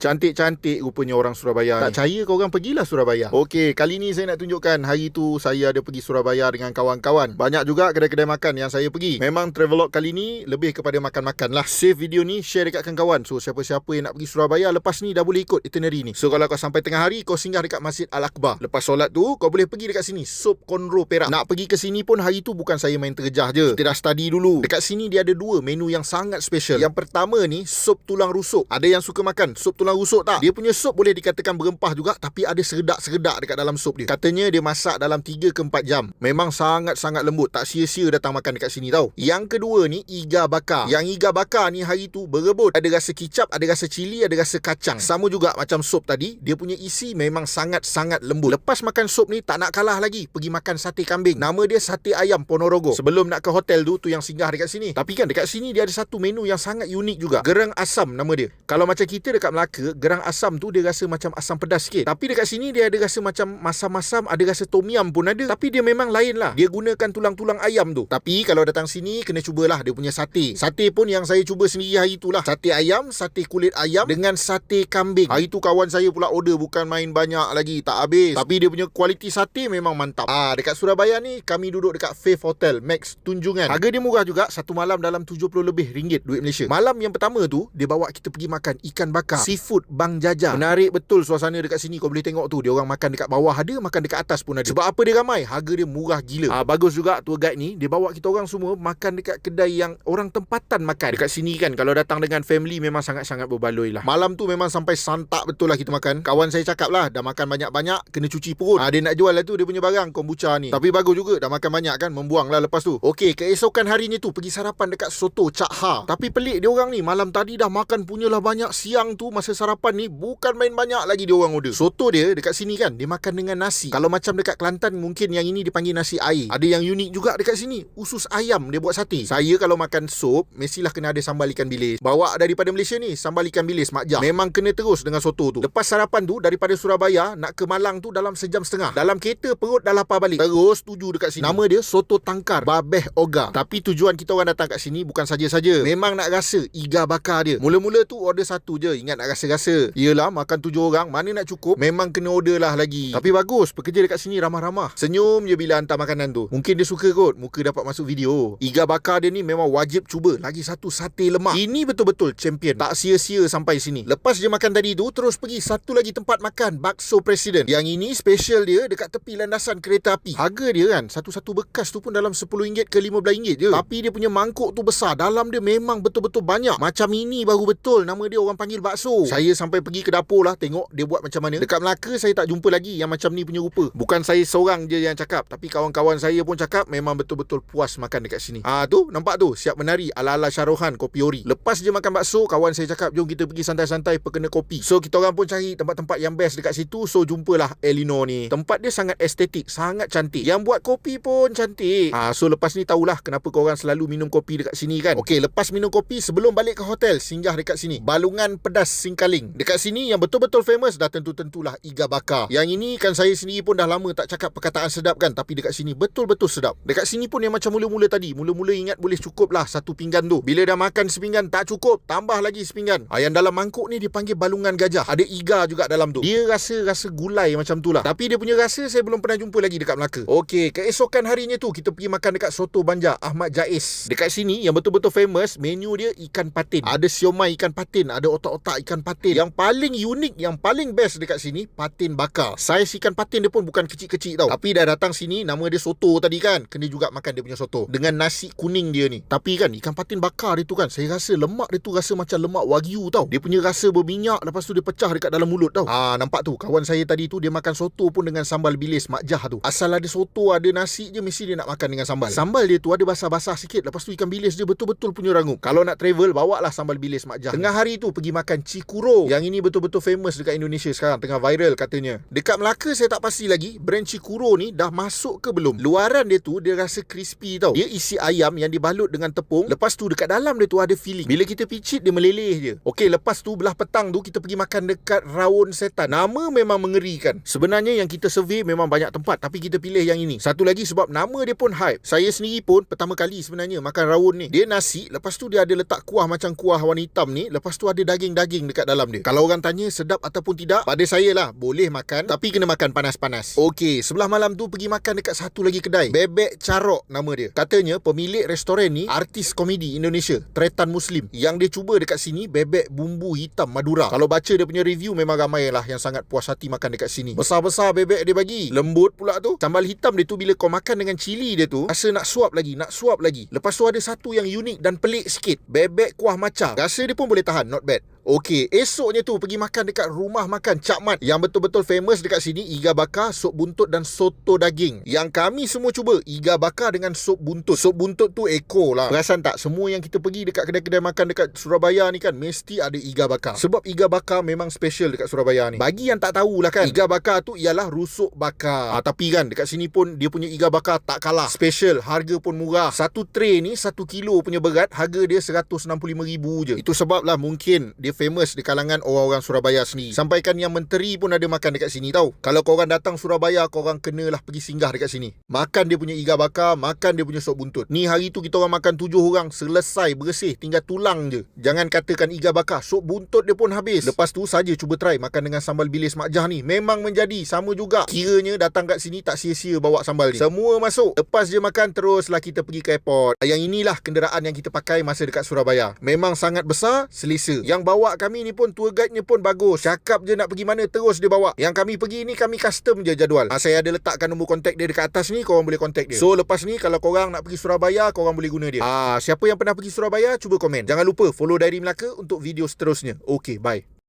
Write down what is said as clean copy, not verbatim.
Cantik-cantik rupanya orang Surabaya ni. Tak percaya korang pergilah Surabaya. Okey, kali ni saya nak tunjukkan hari tu saya ada pergi Surabaya dengan kawan-kawan. Banyak juga kedai-kedai makan yang saya pergi. Memang travelog kali ni lebih kepada makan-makan lah. Save video ni, share dekat kawan-kawan. So siapa-siapa yang nak pergi Surabaya lepas ni dah boleh ikut itinerary ni. So kalau kau sampai tengah hari, kau singgah dekat Masjid Al-Akbar. Lepas solat tu, kau boleh pergi dekat sini, Sup Konro Perak. Nak pergi ke sini pun hari tu bukan saya main terjah je. Kita dah study dulu. Dekat sini dia ada dua menu yang sangat special. Yang pertama ni, sup tulang rusuk. Ada yang suka makan sup tulang rusuk tak? Dia punya sup boleh dikatakan berempah juga, tapi ada seredak-seredak dekat dalam sup dia. Katanya dia masak dalam 3 ke 4 jam. Memang sangat-sangat lembut. Tak sia-sia datang makan dekat sini tau. Yang kedua ni, iga bakar. Yang iga bakar ni hari tu berebut. Ada rasa kicap, ada rasa cili, ada rasa kacang. Sama juga macam sup tadi. Dia punya isi memang sangat-sangat lembut. Lepas makan sup ni, tak nak kalah lagi, pergi makan sate kambing. Nama dia sate ayam Ponorogo. Sebelum nak ke hotel tu yang singgah dekat sini. Tapi kan dekat sini dia ada satu menu yang sangat unik juga. Gerang asam nama dia. Kalau macam kita dekat Melaka, gerang asam tu dia rasa macam asam pedas sikit. Tapi dekat sini dia ada rasa macam masam-masam, ada rasa tom yum pun ada. Tapi dia memang lain lah. Dia gunakan tulang-tulang ayam tu. Tapi kalau datang sini, kena cubalah dia punya sate. Sate pun yang saya cuba sendiri hari tu lah. Sate ayam, sate kulit ayam dengan sate kambing. Hari tu kawan saya pula order, bukan main banyak lagi, tak habis. Tapi dia punya kualiti sate memang mantap. Dekat Surabaya ni, kami duduk dekat Faith Hotel Max Tunjungan. Harga dia murah juga, satu malam dalam 70 lebih ringgit duit Malaysia. Malam yang pertama tu, dia bawa kita pergi makan ikan bakar seafood Bang Jaja. Menarik betul suasana dekat sini. Kau boleh tengok tu, dia orang makan dekat bawah ada, makan dekat atas pun ada. Sebab apa dia ramai? Harga dia murah gila. Bagus juga tour guide ni, dia bawa kita orang semua makan dekat kedai yang orang tempatan makan. Dekat sini kan, kalau datang dengan family memang sangat-sangat berbaloi lah. Malam tu memang sampai santak betul lah kita makan. Kawan saya cakap lah, dah makan banyak-banyak, kena cuci perut. Dia nak jual lah tu dia punya barang, kombucha ni. Tapi bagus juga, dah makan banyak kan, membuang lah lepas tu. Okey, keesokan harinya tu, pergi sarapan dekat Soto Cak Ha. Tapi pelik dia orang ni, malam tadi dah makan punyalah banyak. Siang tu, masa sarapan ni, bukan main banyak lagi dia orang order. Soto dia dekat sini kan, dia makan dengan nasi. Kalau macam dekat Kelantan, mungkin yang ini dipanggil nasi air. Ada yang unik juga dekat sini, usus ayam dia buat sate. Saya kalau makan sup, mestilah kena ada sambal ikan bilis. Bawa daripada Malaysia ni, sambal ikan bilis Mak Jah. Memang kena terus dengan soto tu. Lepas sarapan tu, daripada Surabaya nak ke Malang tu dalam sejam setengah. Dalam kereta perut dah lapar balik. Terus tuju dekat sini. Nama dia Soto Tangkar Babeh Oga. Tapi tujuan kita orang datang kat sini bukan saja-saja. Memang nak rasa iga bakar dia. Mula-mula tu order satu je. Ingat nak rasa-rasa. Yelah, makan 7 orang, mana nak cukup? Memang kena order lah lagi. Tapi bagus, pekerja dekat sini ramah-ramah. Senyum je bila hantar makanan tu. Mungkin dia suka kot, muka dapat masuk video. Iga bakar dia ni memang wajib cuba. Lagi satu sate lemak. Ini betul-betul champion. Tak sia-sia sampai sini. Lepas je makan tadi tu, terus pergi satu lagi tempat makan, Bakso Presiden. Yang ini special dia dekat tepi landasan kereta api. Harga dia kan, satu-satu bekas tu pun dalam RM10 ke RM15 je. Tapi dia punya mangkuk tu besar. Dalam dia memang betul-betul banyak. Macam ini baru betul. Nama dia orang panggil bakso. Saya sampai pergi ke dapur lah, tengok dia buat macam mana. Dekat Melaka saya tak jumpa lagi yang macam ni punya rupa. Bukan saya seorang je yang cakap, tapi kawan-kawan saya pun cakap memang betul-betul puas makan dekat sini. Tu, nampak tu, siap menari ala-ala Syarohan kopi ori. Lepas je makan bakso, kawan saya cakap, jom kita pergi santai-santai perkena kopi. So kita orang pun cari tempat-tempat yang best dekat situ. So jumpalah Elinor ni. Tempat dia sangat estetik, sangat cantik. Yang buat kopi pun cantik. So lepas ni tahulah kenapa korang selalu minum kopi dekat sini kan. Okey, lepas minum kopi, sebelum balik ke hotel, singgah dekat sini, Balungan Pedas Singkaling. Dekat sini yang betul-betul famous dah tentu-tentulah iga bakar. Yang ini kan saya sendiri pun dah lama tak cakap perkataan sedap kan, tapi dekat sini betul-betul sedap. Dekat sini pun yang macam mula-mula tadi, mula-mula ingat boleh cukup lah satu pinggan tu. Bila dah makan sepinggan tak cukup, tambah lagi sepinggan. Yang dalam mangkuk ni dipanggil balungan gajah. Ada iga juga dalam tu. Dia rasa gulai macam tu lah. Tapi dia punya rasa saya belum pernah jumpa lagi dekat Melaka. Okey, keesokan harinya tu kita pergi makan dekat Soto Banjar Ahmad Jais. Dekat sini yang betul-betul famous, menu dia ikan patin. Ada siomay ikan patin, ada otak-otak ikan patin. Yang paling unik, yang paling best dekat sini, patin bakar. Saiz ikan patin dia pun bukan kecil-kecil tau. Tapi dah datang sini, nama dia soto tadi kan, kena juga makan dia punya soto dengan nasi kuning dia ni. Tapi kan ikan patin bakar dia tu kan, saya rasa lemak dia tu rasa macam lemak wagyu tau. Dia punya rasa berminyak, lepas tu dia pecah dekat dalam mulut tau. Nampak tu, kawan saya tadi tu dia makan soto pun dengan sambal bilis Mak Jah tu. Asal ada soto, ada nasi je, mesti dia nak makan dengan sambal. Sambal dia tu ada basah-basah sikit, lepas tu ikan bilis dia betul-betul punya rangup. Kalau nak travel, bawa lah sambal bilis Mak Jah. Tengah hari tu pergi makan Cikuro. Yang ini betul-betul famous dekat Indonesia sekarang, tengah viral katanya. Dekat Melaka saya tak pasti lagi brand Cikuro ni dah masuk ke belum. Luaran dia tu dia rasa crispy tau. Dia isi ayam yang dibalut dengan tepung. Lepas tu dekat dalam dia tu ada filling. Bila kita picit dia meleleh je. Okey, lepas tu belah petang tu kita pergi makan dekat Rawon Setan. Nama memang mengerikan. Sebenarnya yang kita survey memang banyak tempat, tapi kita pilih yang ini. Satu lagi sebab nama dia pun hype. Saya sendiri pun pertama kali sebenarnya makan rawon ni. Dia nasi, lepas tu dia ada letak kuah macam kuah warna hitam ni, lepas tu ada daging-daging dekat dalam dia. Kalau orang tanya sedap ataupun tidak, pada saya lah, boleh makan, tapi kena makan panas-panas. Okey, sebelah malam tu pergi makan dekat satu lagi kedai, Bebek Carok nama dia. Katanya pemilik restoran ni artis komedi Indonesia, Tretan Muslim. Yang dia cuba dekat sini bebek bumbu hitam Madura. Kalau baca dia punya review, memang ramai lah yang sangat puas hati makan dekat sini. Besar-besar bebek dia bagi, lembut pula tu. Sambal hitam dia tu bila kau makan dengan cili dia tu, rasa nak suap lagi, nak suap lagi. Lepas tu ada satu yang unik dan pelik sikit, bebek kuah maca. Rasa dia pun boleh tahan, not bad. Okey, esoknya tu pergi makan dekat rumah makan Cak Mat yang betul-betul famous dekat sini, iga bakar, sup buntut dan soto daging. Yang kami semua cuba iga bakar dengan sup buntut. Sup buntut tu ekor lah. Perasan tak, semua yang kita pergi dekat kedai-kedai makan dekat Surabaya ni kan, mesti ada iga bakar. Sebab iga bakar memang special dekat Surabaya ni. Bagi yang tak tahulah kan, iga bakar tu ialah rusuk bakar. Tapi kan dekat sini pun dia punya iga bakar tak kalah special, harga pun murah. Satu tray ni 1 kilo punya berat, harga dia 165,000 je. Itu sebab lah mungkin dia famous di kalangan orang-orang Surabaya sendiri. Sampaikan yang menteri pun ada makan dekat sini tau. Kalau korang datang Surabaya, korang kenalah pergi singgah dekat sini. Makan dia punya iga bakar, makan dia punya sop buntut. Ni hari tu kita orang makan 7 orang, selesai bersih, tinggal tulang je. Jangan katakan iga bakar, sop buntut dia pun habis. Lepas tu saja cuba try makan dengan sambal bilis Mak Jah ni. Memang menjadi sama juga. Kiranya datang kat sini tak sia-sia bawa sambal ni. Semua masuk. Lepas je makan, teruslah kita pergi ke airport. Yang inilah kenderaan yang kita pakai masa dekat Surabaya. Memang sangat besar, selesa. Yang bawa kami ni pun tour guide-nya pun bagus. Cakap je nak pergi mana, terus dia bawa. Yang kami pergi ni, kami custom je jadual. Saya ada letakkan nombor kontak dia dekat atas ni, korang boleh kontak dia. So lepas ni kalau korang nak pergi Surabaya, korang boleh guna dia. Siapa yang pernah pergi Surabaya, cuba komen. Jangan lupa follow Diary Melaka untuk video seterusnya. Okay, bye.